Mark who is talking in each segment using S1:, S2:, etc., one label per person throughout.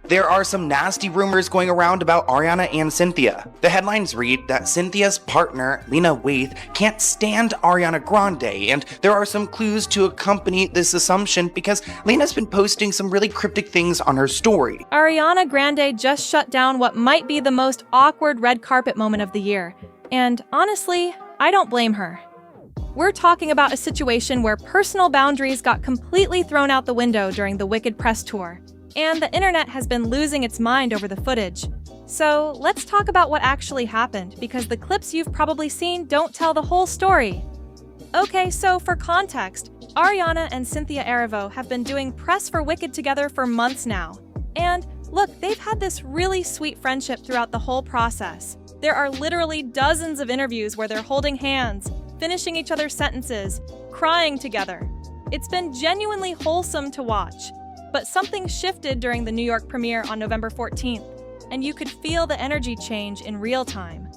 S1: There are some nasty rumors going around about Ariana and Cynthia. The headlines read that Cynthia's partner, Lena Waithe, can't stand Ariana Grande, and there are some clues to accompany this assumption because Lena's been posting some really cryptic things on her story.
S2: Ariana Grande just shut down what might be the most awkward red carpet moment of the year, and honestly, I don't blame her. We're talking about a situation where personal boundaries got completely thrown out the window during the Wicked press tour, and the internet has been losing its mind over the footage. So let's talk about what actually happened, because the clips you've probably seen don't tell the whole story. Okay, so for context, Ariana and Cynthia Erivo have been doing press for Wicked together for months now. And look, they've had this really sweet friendship throughout the whole process. There are literally dozens of interviews where they're holding hands, finishing each other's sentences, crying together. It's been genuinely wholesome to watch. But something shifted during the New York premiere on November 14th, and you could feel the energy change in real time.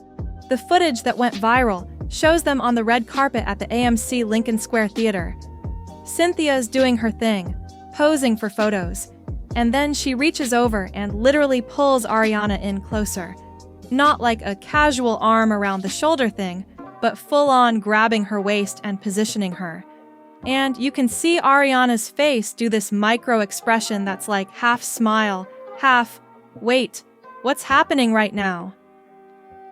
S2: The footage that went viral shows them on the red carpet at the AMC Lincoln Square Theater. Cynthia's doing her thing, posing for photos, and then she reaches over and literally pulls Ariana in closer. Not like a casual arm around the shoulder thing, but full-on grabbing her waist and positioning her. And you can see Ariana's face do this micro-expression that's like half smile, half, wait, what's happening right now?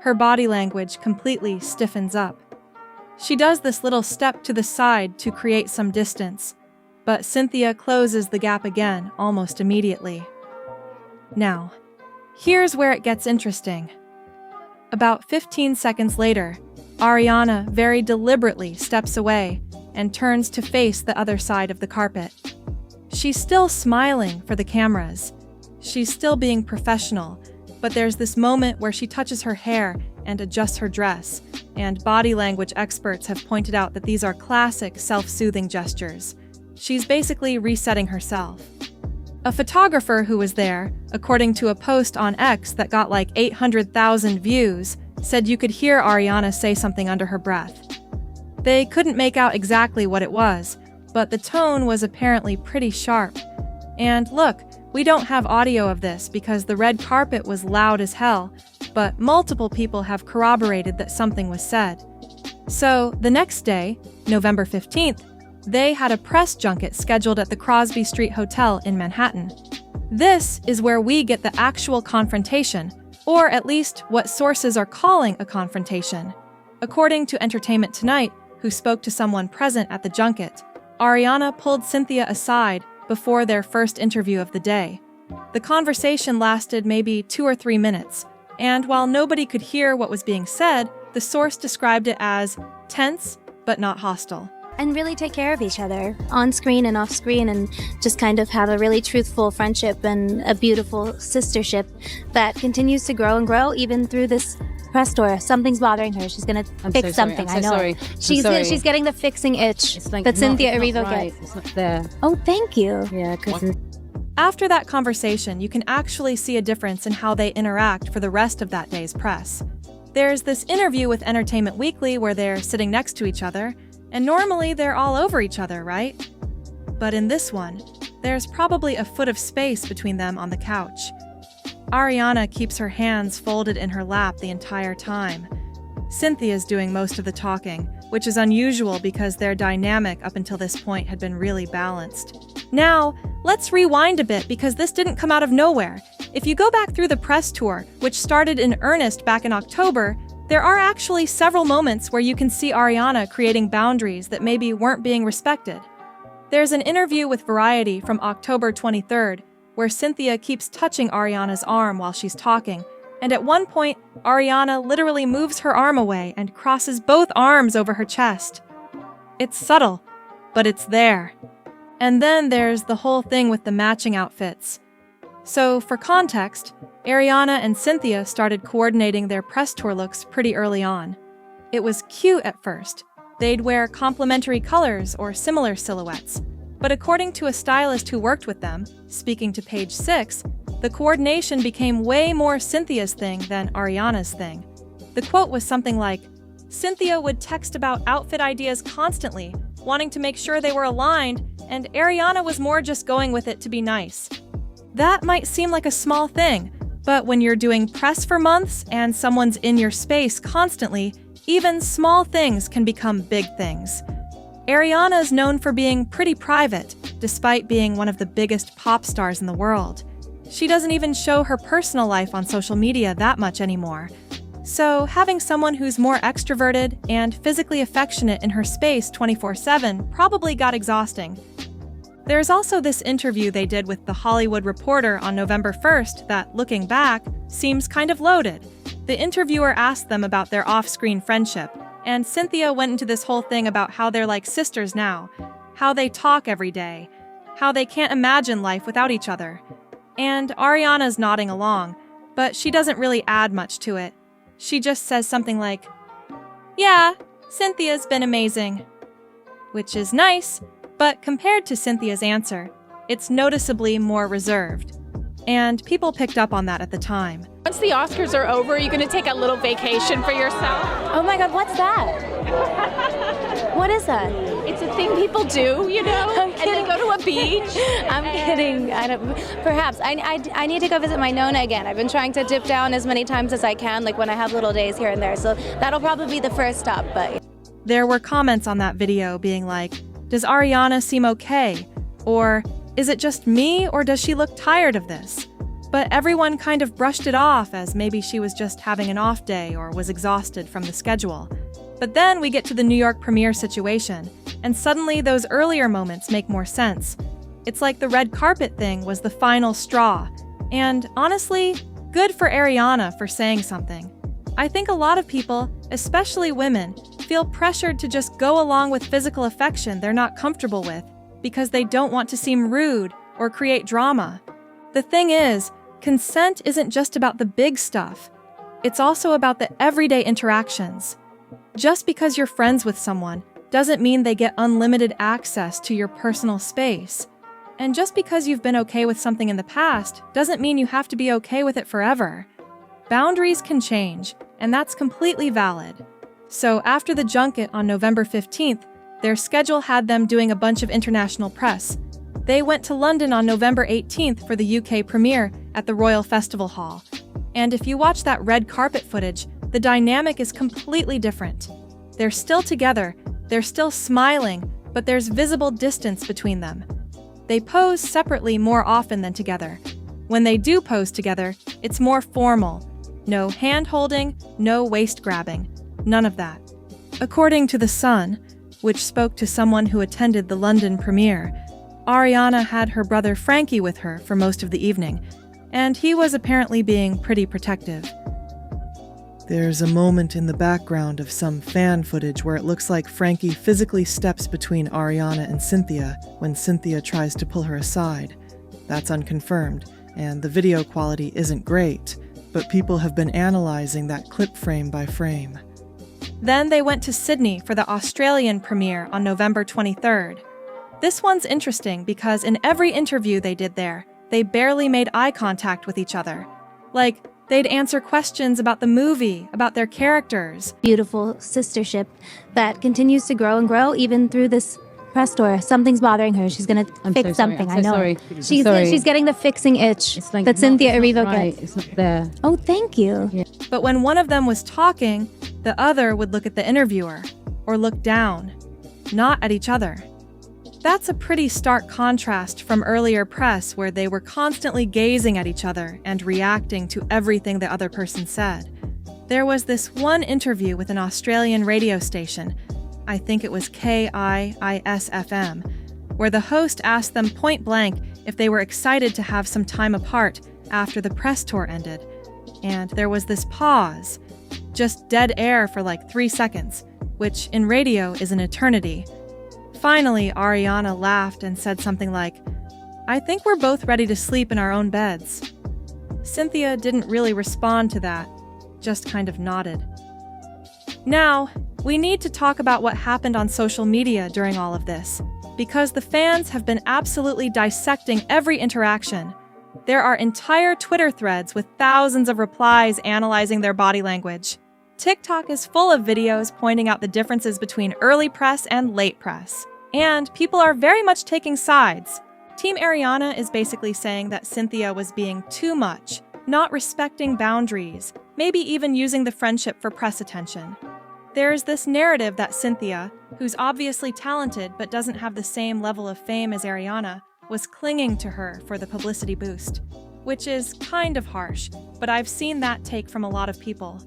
S2: Her body language completely stiffens up. She does this little step to the side to create some distance, but Cynthia closes the gap again almost immediately. Now, here's where it gets interesting. About 15 seconds later, Ariana very deliberately steps away and turns to face the other side of the carpet. She's still smiling for the cameras. She's still being professional, but there's this moment where she touches her hair and adjusts her dress, and body language experts have pointed out that these are classic self-soothing gestures. She's basically resetting herself. A photographer who was there, according to a post on X that got like 800,000 views, said you could hear Ariana say something under her breath. They couldn't make out exactly what it was, but the tone was apparently pretty sharp. And look, we don't have audio of this because the red carpet was loud as hell, but multiple people have corroborated that something was said. So, the next day, November 15th, they had a press junket scheduled at the Crosby Street Hotel in Manhattan. This is where we get the actual confrontation, or at least what sources are calling a confrontation. According to Entertainment Tonight, who spoke to someone present at the junket, Ariana pulled Cynthia aside before their first interview of the day. The conversation lasted maybe 2 or 3 minutes, and while nobody could hear what was being said, the source described it as tense but not hostile.
S3: And really take care of each other on screen and off screen, and just kind of have a really truthful friendship and a beautiful sistership that continues to grow and grow even through this press tour. Something's bothering her. She's gonna fix something. I know. She's getting the fixing itch that Cynthia Erivo gets.
S4: It's not there.
S3: Oh, thank you.
S4: Yeah, because
S2: After that conversation, you can actually see a difference in how they interact for the rest of that day's press. There's this interview with Entertainment Weekly where they're sitting next to each other, and normally they're all over each other, right? But in this one, there's probably a foot of space between them on the couch. Ariana keeps her hands folded in her lap the entire time. Cynthia's doing most of the talking, which is unusual because their dynamic up until this point had been really balanced. Now, let's rewind a bit because this didn't come out of nowhere. If you go back through the press tour, which started in earnest back in October, there are actually several moments where you can see Ariana creating boundaries that maybe weren't being respected. There's an interview with Variety from October 23rd, where Cynthia keeps touching Ariana's arm while she's talking, and at one point, Ariana literally moves her arm away and crosses both arms over her chest. It's subtle, but it's there. And then there's the whole thing with the matching outfits. So, for context, Ariana and Cynthia started coordinating their press tour looks pretty early on. It was cute at first. They'd wear complementary colors or similar silhouettes. But according to a stylist who worked with them, speaking to Page 6, the coordination became way more Cynthia's thing than Ariana's thing. The quote was something like, Cynthia would text about outfit ideas constantly, wanting to make sure they were aligned, and Ariana was more just going with it to be nice. That might seem like a small thing, but when you're doing press for months and someone's in your space constantly, even small things can become big things. Ariana is known for being pretty private, despite being one of the biggest pop stars in the world. She doesn't even show her personal life on social media that much anymore. So having someone who's more extroverted and physically affectionate in her space 24/7 probably got exhausting. There's also this interview they did with The Hollywood Reporter on November 1st that, looking back, seems kind of loaded. The interviewer asked them about their off-screen friendship, and Cynthia went into this whole thing about how they're like sisters now, how they talk every day, how they can't imagine life without each other. And Ariana's nodding along, but she doesn't really add much to it. She just says something like, "Yeah, Cynthia's been amazing." Which is nice, but compared to Cynthia's answer, it's noticeably more reserved. And people picked up on that at the time.
S4: Once the Oscars are over, are you going to take a little vacation for yourself?
S3: Oh my God, what's that? What is that?
S4: It's a thing people do, you know, and they go to a beach.
S3: I'm kidding. Perhaps. I need to go visit my Nona again. I've been trying to dip down as many times as I can, like when I have little days here and there. So that'll probably be the first stop. But
S2: there were comments on that video being like, "Does Ariana seem okay?" Or, "Is it just me, or does she look tired of this?" But everyone kind of brushed it off as maybe she was just having an off day or was exhausted from the schedule. But then we get to the New York premiere situation, and suddenly those earlier moments make more sense. It's like the red carpet thing was the final straw. And honestly, good for Ariana for saying something. I think a lot of people, especially women, feel pressured to just go along with physical affection they're not comfortable with because they don't want to seem rude or create drama. The thing is, consent isn't just about the big stuff. It's also about the everyday interactions. Just because you're friends with someone doesn't mean they get unlimited access to your personal space. And just because you've been okay with something in the past doesn't mean you have to be okay with it forever. Boundaries can change, and that's completely valid. So after the junket on November 15th, their schedule had them doing a bunch of international press. They went to London on November 18th for the UK premiere at the Royal Festival Hall. And if you watch that red carpet footage, the dynamic is completely different. They're still together, they're still smiling, but there's visible distance between them. They pose separately more often than together. When they do pose together, it's more formal. No hand-holding, no waist-grabbing, none of that. According to The Sun, which spoke to someone who attended the London premiere, Ariana had her brother Frankie with her for most of the evening, and he was apparently being pretty protective.
S5: There's a moment in the background of some fan footage where it looks like Frankie physically steps between Ariana and Cynthia when Cynthia tries to pull her aside. That's unconfirmed, and the video quality isn't great, but people have been analyzing that clip frame by frame.
S2: Then they went to Sydney for the Australian premiere on November 23rd. This one's interesting because in every interview they did there, they barely made eye contact with each other. Like, they'd answer questions about the movie, about their characters.
S3: beautiful sistership that continues to grow and grow even through this press tour. Something's bothering her. She's gonna fix something. I know.
S6: Sorry.
S3: She's getting the fixing itch
S6: It's like
S3: that Cynthia Erivo
S6: right.
S3: gets.
S6: It's not there.
S3: Oh, thank you.
S6: Yeah.
S2: But when one of them was talking, the other would look at the interviewer, or look down, not at each other. That's a pretty stark contrast from earlier press where they were constantly gazing at each other and reacting to everything the other person said. There was this one interview with an Australian radio station, I think it was KIIS-FM, where the host asked them point blank if they were excited to have some time apart after the press tour ended. And there was this pause, just dead air for like 3 seconds, which in radio is an eternity. Finally, Ariana laughed and said something like, "I think we're both ready to sleep in our own beds." Cynthia didn't really respond to that, just kind of nodded. Now, we need to talk about what happened on social media during all of this, because the fans have been absolutely dissecting every interaction. There are entire Twitter threads with thousands of replies analyzing their body language. TikTok is full of videos pointing out the differences between early press and late press. And people are very much taking sides. Team Ariana is basically saying that Cynthia was being too much, not respecting boundaries, maybe even using the friendship for press attention. There's this narrative that Cynthia, who's obviously talented but doesn't have the same level of fame as Ariana, was clinging to her for the publicity boost, which is kind of harsh, but I've seen that take from a lot of people.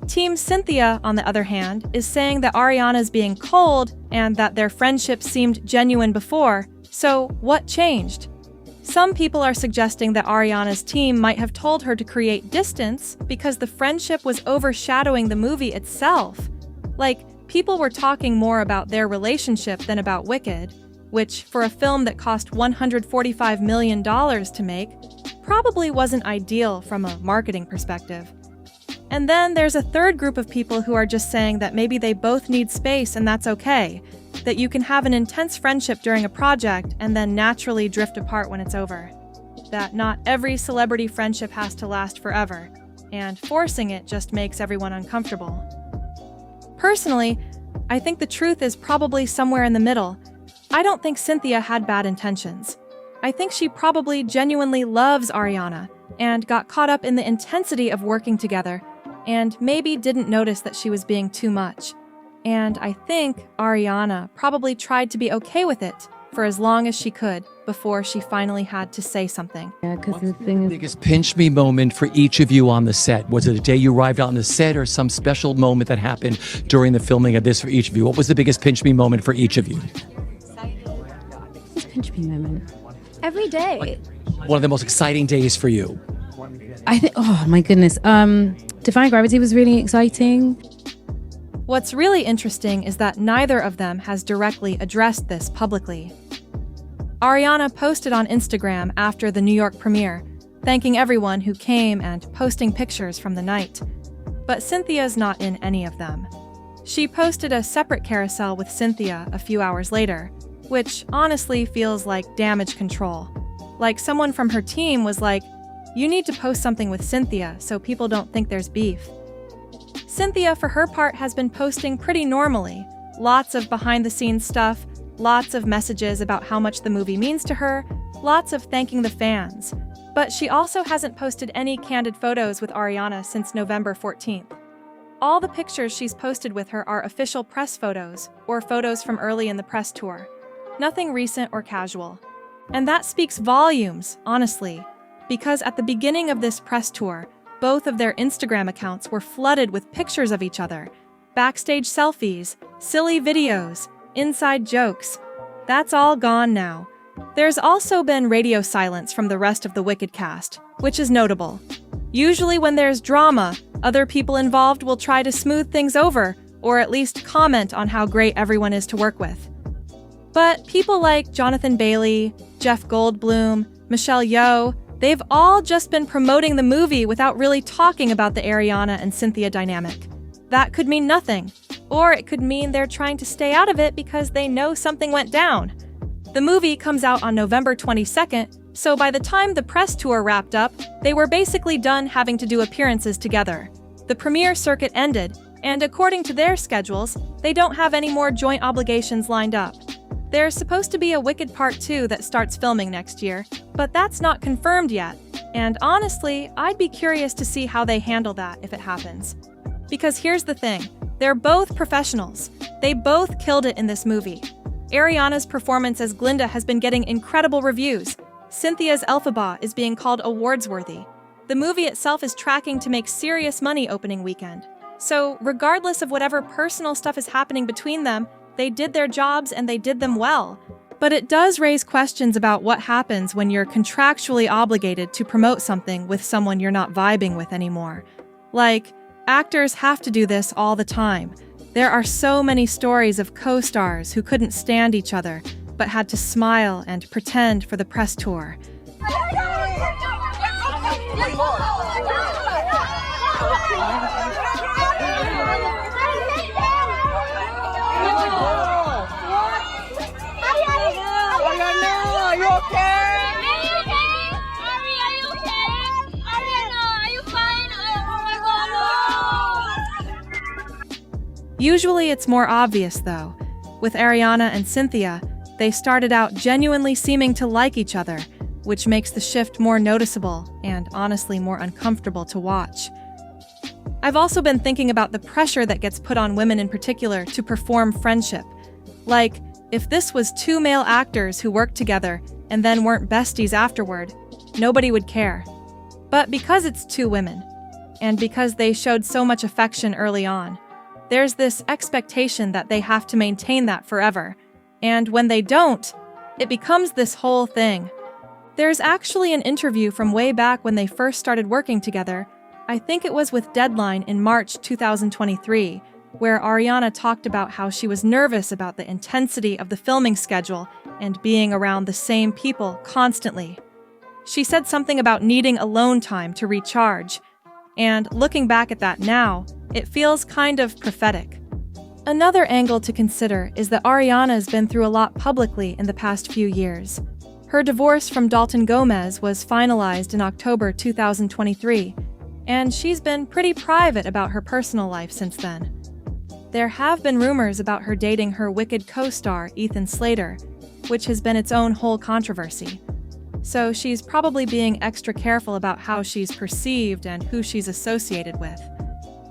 S2: Team Cynthia, on the other hand, is saying that Ariana's being cold and that their friendship seemed genuine before, so what changed? Some people are suggesting that Ariana's team might have told her to create distance because the friendship was overshadowing the movie itself. Like, people were talking more about their relationship than about Wicked, which, for a film that cost $145 million to make, probably wasn't ideal from a marketing perspective. And then there's a third group of people who are just saying that maybe they both need space and that's okay, that you can have an intense friendship during a project and then naturally drift apart when it's over, that not every celebrity friendship has to last forever, and forcing it just makes everyone uncomfortable. Personally, I think the truth is probably somewhere in the middle. I don't think Cynthia had bad intentions. I think she probably genuinely loves Ariana and got caught up in the intensity of working together and maybe didn't notice that she was being too much. And I think Ariana probably tried to be okay with it for as long as she could before she finally had to say something.
S6: Yeah, because
S7: What's the biggest pinch me moment for each of you on the set? Was it the day you arrived on the set or some special moment that happened during the filming of this for each of you? What was the biggest pinch me moment for each of you?
S6: pinch me moment.
S3: Every day.
S7: One of the most exciting days for you?
S6: I think, oh my goodness. Defying Gravity was really exciting.
S2: What's really interesting is that neither of them has directly addressed this publicly. Ariana posted on Instagram after the New York premiere, thanking everyone who came and posting pictures from the night. But Cynthia's not in any of them. She posted a separate carousel with Cynthia a few hours later, which honestly feels like damage control. Like someone from her team was like, "You need to post something with Cynthia so people don't think there's beef." Cynthia, for her part, has been posting pretty normally. Lots of behind-the-scenes stuff, lots of messages about how much the movie means to her, lots of thanking the fans. But she also hasn't posted any candid photos with Ariana since November 14th. All the pictures she's posted with her are official press photos, or photos from early in the press tour. Nothing recent or casual. And that speaks volumes, honestly, because at the beginning of this press tour, both of their Instagram accounts were flooded with pictures of each other, backstage selfies, silly videos, inside jokes. That's all gone now. There's also been radio silence from the rest of the Wicked cast, which is notable. Usually when there's drama, other people involved will try to smooth things over, or at least comment on how great everyone is to work with. But people like Jonathan Bailey, Jeff Goldblum, Michelle Yeoh, they've all just been promoting the movie without really talking about the Ariana and Cynthia dynamic. That could mean nothing, or it could mean they're trying to stay out of it because they know something went down. The movie comes out on November 22nd, so by the time the press tour wrapped up, they were basically done having to do appearances together. The premiere circuit ended, and according to their schedules, they don't have any more joint obligations lined up. There's supposed to be a Wicked Part 2 that starts filming next year, but that's not confirmed yet, and honestly, I'd be curious to see how they handle that if it happens. Because here's the thing, they're both professionals. They both killed it in this movie. Ariana's performance as Glinda has been getting incredible reviews. Cynthia's Elphaba is being called awards-worthy. The movie itself is tracking to make serious money opening weekend. So, regardless of whatever personal stuff is happening between them, they did their jobs and they did them well. But it does raise questions about what happens when you're contractually obligated to promote something with someone you're not vibing with anymore. Like, actors have to do this all the time. There are so many stories of co-stars who couldn't stand each other, but had to smile and pretend for the press tour. Usually it's more obvious, though. With Ariana and Cynthia, They started out genuinely seeming to like each other, which makes the shift more noticeable and honestly more uncomfortable to watch. I've also been thinking about the pressure that gets put on women in particular to perform friendship. Like, if this was two male actors who worked together and then weren't besties afterward, nobody would care. But because it's two women, and because they showed so much affection early on, there's this expectation that they have to maintain that forever. And when they don't, it becomes this whole thing. There's actually an interview from way back when they first started working together. I think it was with Deadline in March 2023, where Ariana talked about how she was nervous about the intensity of the filming schedule and being around the same people constantly. She said something about needing alone time to recharge, and looking back at that now, it feels kind of prophetic. Another angle to consider is that Ariana has been through a lot publicly in the past few years. Her divorce from Dalton Gomez was finalized in October 2023, and she's been pretty private about her personal life since then. There have been rumors about her dating her Wicked co-star Ethan Slater, which has been its own whole controversy. So she's probably being extra careful about how she's perceived and who she's associated with.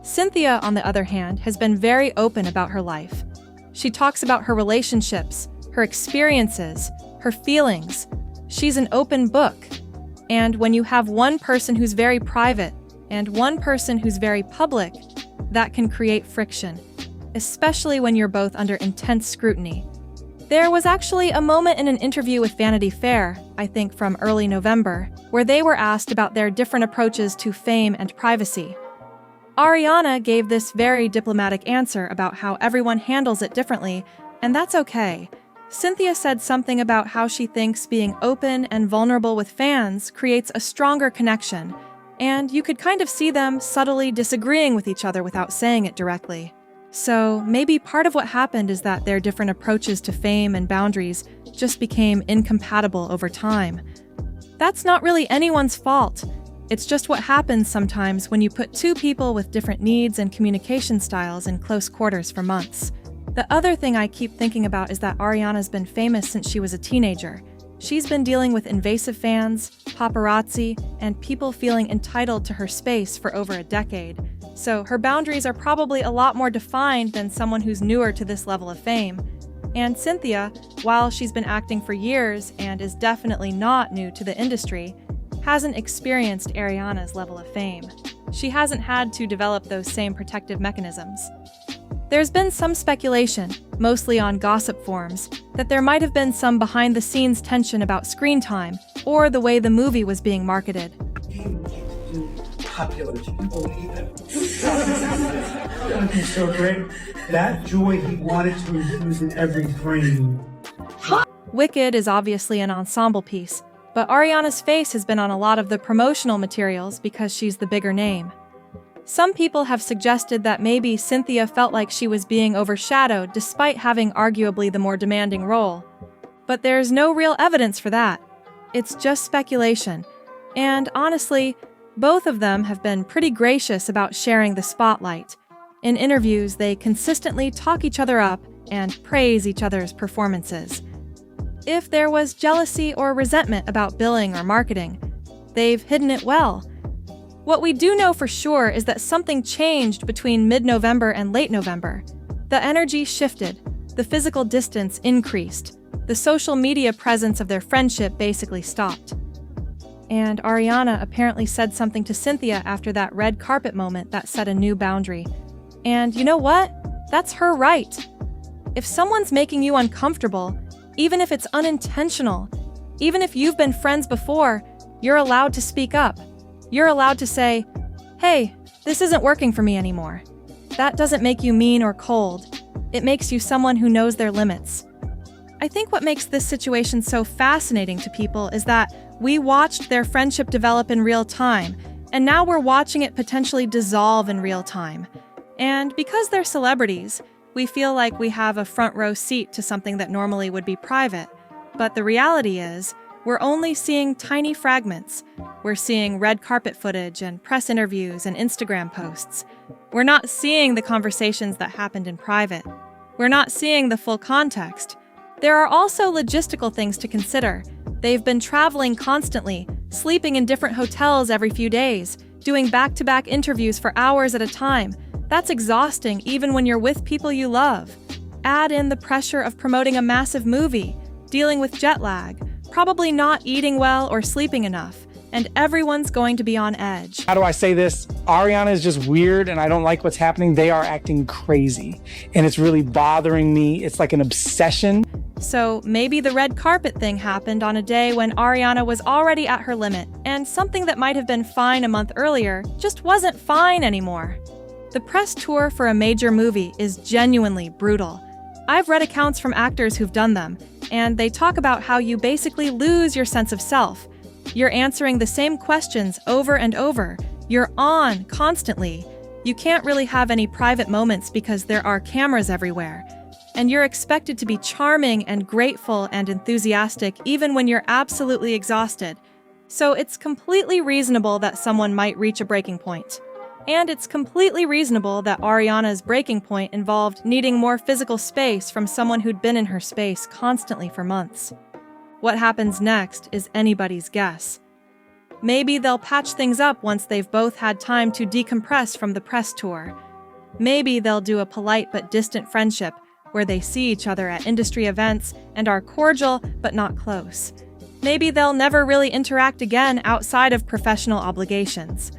S2: Cynthia, on the other hand, has been very open about her life. She talks about her relationships, her experiences, her feelings. She's an open book. And when you have one person who's very private and one person who's very public, that can create friction, especially when you're both under intense scrutiny. There was actually a moment in an interview with Vanity Fair, I think from early November, where they were asked about their different approaches to fame and privacy. Ariana gave this very diplomatic answer about how everyone handles it differently, and that's okay. Cynthia said something about how she thinks being open and vulnerable with fans creates a stronger connection, and you could kind of see them subtly disagreeing with each other without saying it directly. So maybe part of what happened is that their different approaches to fame and boundaries just became incompatible over time. That's not really anyone's fault. It's just what happens sometimes when you put two people with different needs and communication styles in close quarters for months. The other thing I keep thinking about is that Ariana's been famous since she was a teenager. She's been dealing with invasive fans, paparazzi, and people feeling entitled to her space for over a decade. So her boundaries are probably a lot more defined than someone who's newer to this level of fame. And Cynthia, while she's been acting for years and is definitely not new to the industry, hasn't experienced Ariana's level of fame. She hasn't had to develop those same protective mechanisms. There's been some speculation, mostly on gossip forums, that there might have been some behind-the-scenes tension about screen time or the way the movie was being marketed.
S8: Popular, can you believe it? He's so great. That joy he wanted to infuse in every frame.
S2: Wicked is obviously an ensemble piece, but Ariana's face has been on a lot of the promotional materials because she's the bigger name. Some people have suggested that maybe Cynthia felt like she was being overshadowed despite having arguably the more demanding role. But there's no real evidence for that. It's just speculation. And honestly, both of them have been pretty gracious about sharing the spotlight. In interviews, they consistently talk each other up and praise each other's performances. If there was jealousy or resentment about billing or marketing, they've hidden it well. What we do know for sure is that something changed between mid-November and late November. The energy shifted, the physical distance increased, the social media presence of their friendship basically stopped. And Ariana apparently said something to Cynthia after that red carpet moment that set a new boundary. And you know what? That's her right. If someone's making you uncomfortable, even if it's unintentional, even if you've been friends before, you're allowed to speak up. You're allowed to say, hey, this isn't working for me anymore. That doesn't make you mean or cold. It makes you someone who knows their limits. I think what makes this situation so fascinating to people is that we watched their friendship develop in real time, and now we're watching it potentially dissolve in real time. And because they're celebrities, we feel like we have a front row seat to something that normally would be private. But the reality is, we're only seeing tiny fragments. We're seeing red carpet footage and press interviews and Instagram posts. We're not seeing the conversations that happened in private. We're not seeing the full context. There are also logistical things to consider. They've been traveling constantly, sleeping in different hotels every few days, doing back-to-back interviews for hours at a time. That's exhausting even when you're with people you love. Add in the pressure of promoting a massive movie, dealing with jet lag, probably not eating well or sleeping enough, and everyone's going to be on edge.
S9: How do I say this? Ariana is just weird and I don't like what's happening. They are acting crazy and it's really bothering me. It's like an obsession.
S2: So maybe the red carpet thing happened on a day when Ariana was already at her limit, and something that might have been fine a month earlier just wasn't fine anymore. The press tour for a major movie is genuinely brutal. I've read accounts from actors who've done them, and they talk about how you basically lose your sense of self. You're answering the same questions over and over. You're on constantly. You can't really have any private moments because there are cameras everywhere. And you're expected to be charming and grateful and enthusiastic even when you're absolutely exhausted. So it's completely reasonable that someone might reach a breaking point. And it's completely reasonable that Ariana's breaking point involved needing more physical space from someone who'd been in her space constantly for months. What happens next is anybody's guess. Maybe they'll patch things up once they've both had time to decompress from the press tour. Maybe they'll do a polite but distant friendship where they see each other at industry events and are cordial but not close. Maybe they'll never really interact again outside of professional obligations.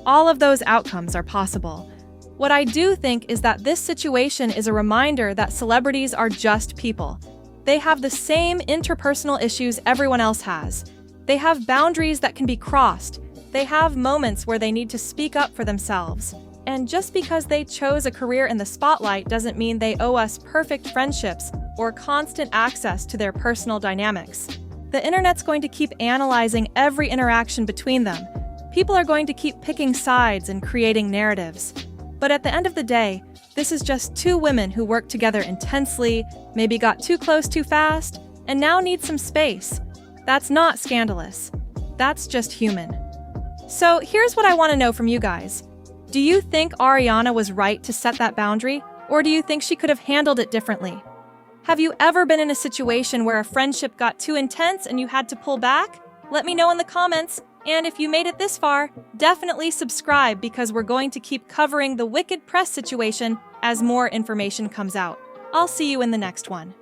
S2: All of those outcomes are possible. What I do think is that this situation is a reminder that celebrities are just people. They have the same interpersonal issues everyone else has. They have boundaries that can be crossed. They have moments where they need to speak up for themselves. And just because they chose a career in the spotlight doesn't mean they owe us perfect friendships or constant access to their personal dynamics. The internet's going to keep analyzing every interaction between them. People are going to keep picking sides and creating narratives. But at the end of the day, this is just two women who work together intensely, maybe got too close too fast, and now need some space. That's not scandalous. That's just human. So here's what I want to know from you guys. Do you think Ariana was right to set that boundary, or do you think she could have handled it differently? Have you ever been in a situation where a friendship got too intense and you had to pull back? Let me know in the comments. And if you made it this far, definitely subscribe because we're going to keep covering the wicked press situation as more information comes out. I'll see you in the next one.